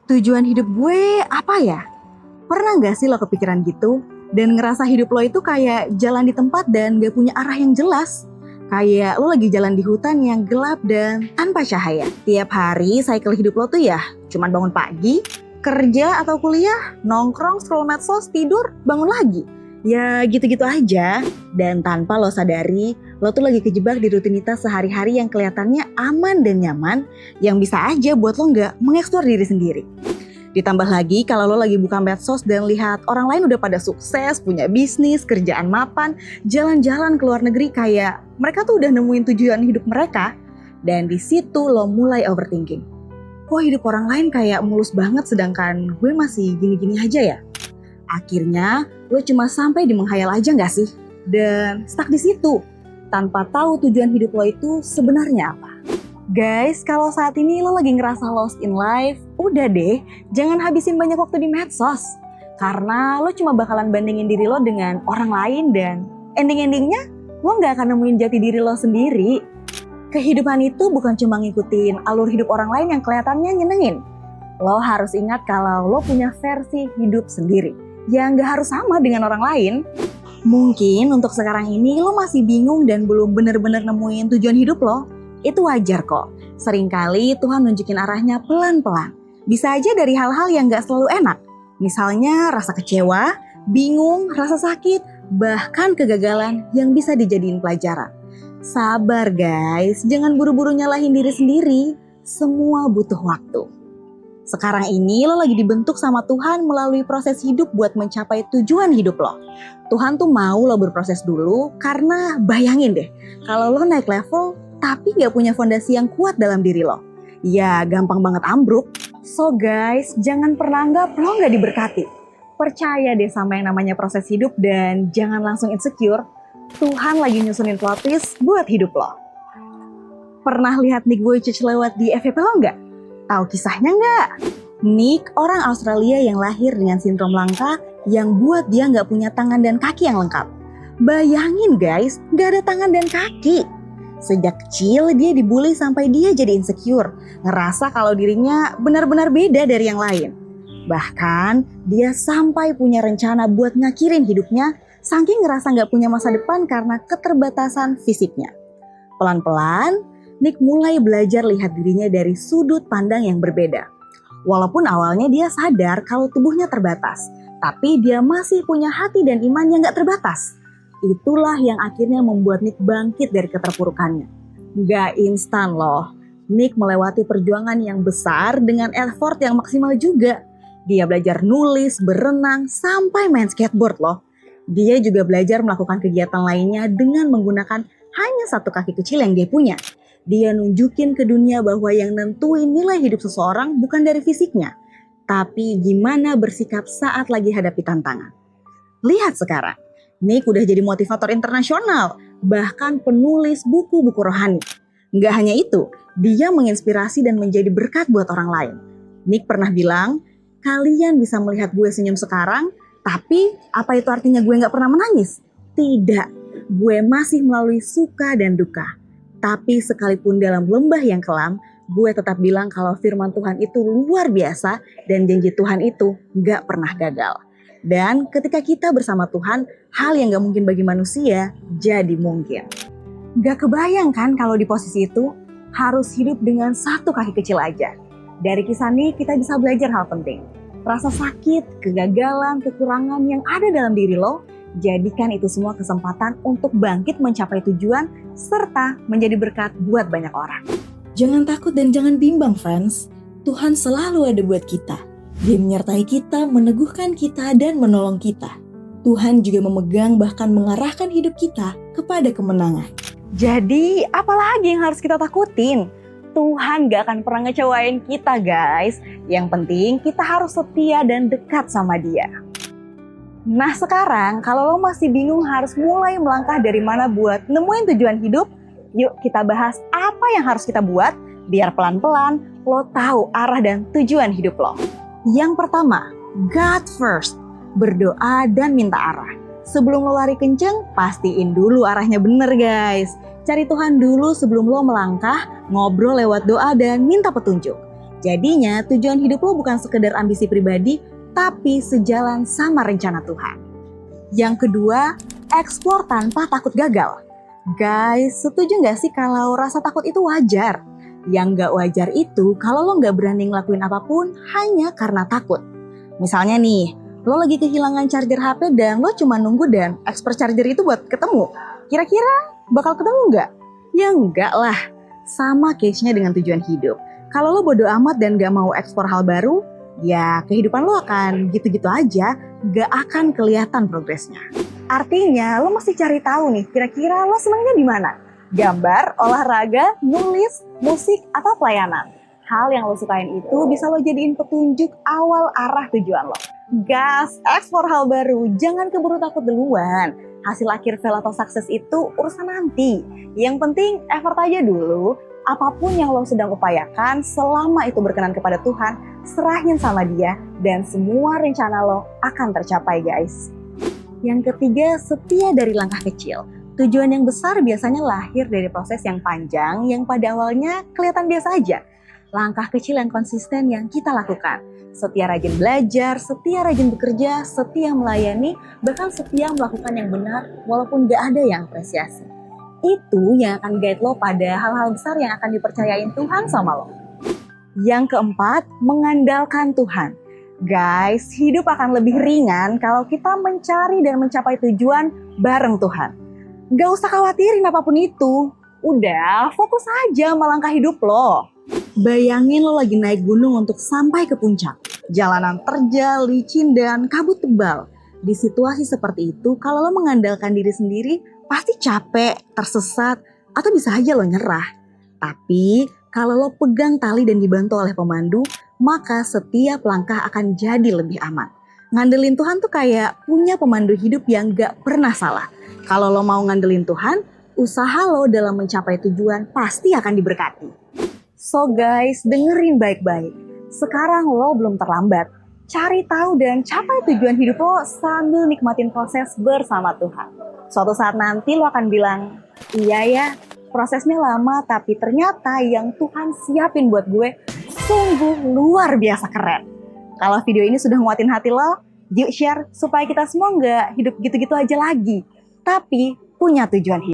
Tujuan hidup gue apa ya? Pernah gak sih lo kepikiran gitu? Dan ngerasa hidup lo itu kayak jalan di tempat dan gak punya arah yang jelas? Kayak lo lagi jalan di hutan yang gelap dan tanpa cahaya. Tiap hari cycle hidup lo tuh ya cuman bangun pagi, kerja atau kuliah, nongkrong, scroll medsos, tidur, bangun lagi. Ya gitu-gitu aja. Dan tanpa lo sadari, lo tuh lagi kejebak di rutinitas sehari-hari yang kelihatannya aman dan nyaman, yang bisa aja buat lo nggak mengeksplor diri sendiri. Ditambah lagi kalau lo lagi buka medsos dan lihat orang lain udah pada sukses, punya bisnis, kerjaan mapan, jalan-jalan ke luar negeri, kayak mereka tuh udah nemuin tujuan hidup mereka. Dan di situ lo mulai overthinking. Kok hidup orang lain kayak mulus banget sedangkan gue masih gini-gini aja ya? Akhirnya lo cuma sampai di menghayal aja gak sih? Dan stuck di situ tanpa tahu tujuan hidup lo itu sebenarnya apa. Guys, kalau saat ini lo lagi ngerasa lost in life, udah deh, jangan habisin banyak waktu di medsos. Karena lo cuma bakalan bandingin diri lo dengan orang lain dan ending-endingnya lo gak akan nemuin jati diri lo sendiri. Kehidupan itu bukan cuma ngikutin alur hidup orang lain yang kelihatannya nyenengin. Lo harus ingat kalau lo punya versi hidup sendiri yang gak harus sama dengan orang lain. Mungkin untuk sekarang ini lo masih bingung dan belum bener-bener nemuin tujuan hidup lo. Itu wajar kok. Seringkali Tuhan nunjukin arahnya pelan-pelan. Bisa aja dari hal-hal yang gak selalu enak. Misalnya rasa kecewa, bingung, rasa sakit, bahkan kegagalan yang bisa dijadiin pelajaran. Sabar guys, jangan buru-buru nyalahin diri sendiri. Semua butuh waktu. Sekarang ini lo lagi dibentuk sama Tuhan melalui proses hidup buat mencapai tujuan hidup lo. Tuhan tuh mau lo berproses dulu karena bayangin deh, kalau lo naik level tapi gak punya fondasi yang kuat dalam diri lo, ya gampang banget ambruk. So guys, jangan pernah anggap lo gak diberkati. Percaya deh sama yang namanya proses hidup dan jangan langsung insecure. Tuhan lagi nyusunin plot twist buat hidup lo. Pernah lihat Nick Vujicic lewat di FYP lo gak? Tahu kisahnya nggak? Nick orang Australia yang lahir dengan sindrom langka yang buat dia nggak punya tangan dan kaki yang lengkap. Bayangin guys, nggak ada tangan dan kaki. Sejak kecil dia dibully sampai dia jadi insecure, ngerasa kalau dirinya benar-benar beda dari yang lain. Bahkan dia sampai punya rencana buat ngakhirin hidupnya, saking ngerasa nggak punya masa depan karena keterbatasan fisiknya. Pelan-pelan Nick mulai belajar lihat dirinya dari sudut pandang yang berbeda. Walaupun awalnya dia sadar kalau tubuhnya terbatas, tapi dia masih punya hati dan iman yang gak terbatas. Itulah yang akhirnya membuat Nick bangkit dari keterpurukannya. Gak instan loh. Nick melewati perjuangan yang besar dengan effort yang maksimal juga. Dia belajar nulis, berenang, sampai main skateboard loh. Dia juga belajar melakukan kegiatan lainnya dengan menggunakan hanya satu kaki kecil yang dia punya. Dia nunjukin ke dunia bahwa yang nentuin nilai hidup seseorang bukan dari fisiknya, tapi gimana bersikap saat lagi hadapi tantangan. Lihat sekarang, Nick udah jadi motivator internasional, bahkan penulis buku-buku rohani. Nggak hanya itu, dia menginspirasi dan menjadi berkat buat orang lain. Nick pernah bilang, kalian bisa melihat gue senyum sekarang, tapi apa itu artinya gue nggak pernah menangis? Tidak, gue masih melalui suka dan duka. Tapi sekalipun dalam lembah yang kelam, gue tetap bilang kalau firman Tuhan itu luar biasa dan janji Tuhan itu gak pernah gagal. Dan ketika kita bersama Tuhan, hal yang gak mungkin bagi manusia jadi mungkin. Gak kebayang kan kalau di posisi itu harus hidup dengan satu kaki kecil aja. Dari kisah ini kita bisa belajar hal penting. Rasa sakit, kegagalan, kekurangan yang ada dalam diri lo, jadikan itu semua kesempatan untuk bangkit mencapai tujuan serta menjadi berkat buat banyak orang. Jangan takut dan jangan bimbang, friends. Tuhan selalu ada buat kita. Dia menyertai kita, meneguhkan kita, dan menolong kita. Tuhan juga memegang bahkan mengarahkan hidup kita kepada kemenangan. Jadi, apalagi yang harus kita takutin? Tuhan gak akan pernah ngecewain kita, guys. Yang penting kita harus setia dan dekat sama Dia. Nah sekarang kalau lo masih bingung harus mulai melangkah dari mana buat nemuin tujuan hidup, yuk kita bahas apa yang harus kita buat biar pelan-pelan lo tahu arah dan tujuan hidup lo. Yang pertama, God first, berdoa dan minta arah. Sebelum lo lari kenceng, pastiin dulu arahnya bener guys. Cari Tuhan dulu sebelum lo melangkah, ngobrol lewat doa dan minta petunjuk. Jadinya tujuan hidup lo bukan sekedar ambisi pribadi, tapi sejalan sama rencana Tuhan. Yang kedua, explore tanpa takut gagal. Guys, setuju nggak sih kalau rasa takut itu wajar? Yang nggak wajar itu kalau lo nggak berani ngelakuin apapun hanya karena takut. Misalnya nih, lo lagi kehilangan charger HP dan lo cuma nunggu dan expert charger itu buat ketemu. Kira-kira bakal ketemu nggak? Ya enggak lah. Sama case-nya dengan tujuan hidup. Kalau lo bodo amat dan gak mau eksplor hal baru, ya kehidupan lo akan gitu-gitu aja, gak akan kelihatan progresnya. Artinya lo mesti cari tahu nih, kira-kira lo senangnya di mana? Gambar, olahraga, nulis, musik, atau pelayanan. Hal yang lo sukain itu bisa lo jadiin petunjuk awal arah tujuan lo. Gas, eksplor hal baru, jangan keburu takut duluan. Hasil akhir fail atau sukses itu urusan nanti. Yang penting effort aja dulu. Apapun yang lo sedang upayakan, selama itu berkenan kepada Tuhan, serahin sama Dia dan semua rencana lo akan tercapai, guys. Yang ketiga, setia dari langkah kecil. Tujuan yang besar biasanya lahir dari proses yang panjang yang pada awalnya kelihatan biasa aja. Langkah kecil yang konsisten yang kita lakukan. Setia rajin belajar, setia rajin bekerja, setia melayani, bahkan setia melakukan yang benar walaupun gak ada yang apresiasi. Itu yang akan guide lo pada hal-hal besar yang akan dipercayain Tuhan sama lo. Yang keempat, mengandalkan Tuhan. Guys, hidup akan lebih ringan kalau kita mencari dan mencapai tujuan bareng Tuhan. Gak usah khawatirin apapun itu. Udah, fokus aja melangkah hidup lo. Bayangin lo lagi naik gunung untuk sampai ke puncak. Jalanan terjal, licin, dan kabut tebal. Di situasi seperti itu, kalau lo mengandalkan diri sendiri, pasti capek, tersesat, atau bisa aja lo nyerah. Tapi, kalau lo pegang tali dan dibantu oleh pemandu, maka setiap langkah akan jadi lebih aman. Ngandelin Tuhan tuh kayak punya pemandu hidup yang gak pernah salah. Kalau lo mau ngandelin Tuhan, usaha lo dalam mencapai tujuan pasti akan diberkati. So guys, dengerin baik-baik. Sekarang lo belum terlambat. Cari tahu dan capai tujuan hidup lo sambil nikmatin proses bersama Tuhan. Suatu saat nanti lo akan bilang, iya ya, prosesnya lama tapi ternyata yang Tuhan siapin buat gue sungguh luar biasa keren. Kalau video ini sudah nguatin hati lo, yuk share supaya kita semua nggak hidup gitu-gitu aja lagi, tapi punya tujuan hidup.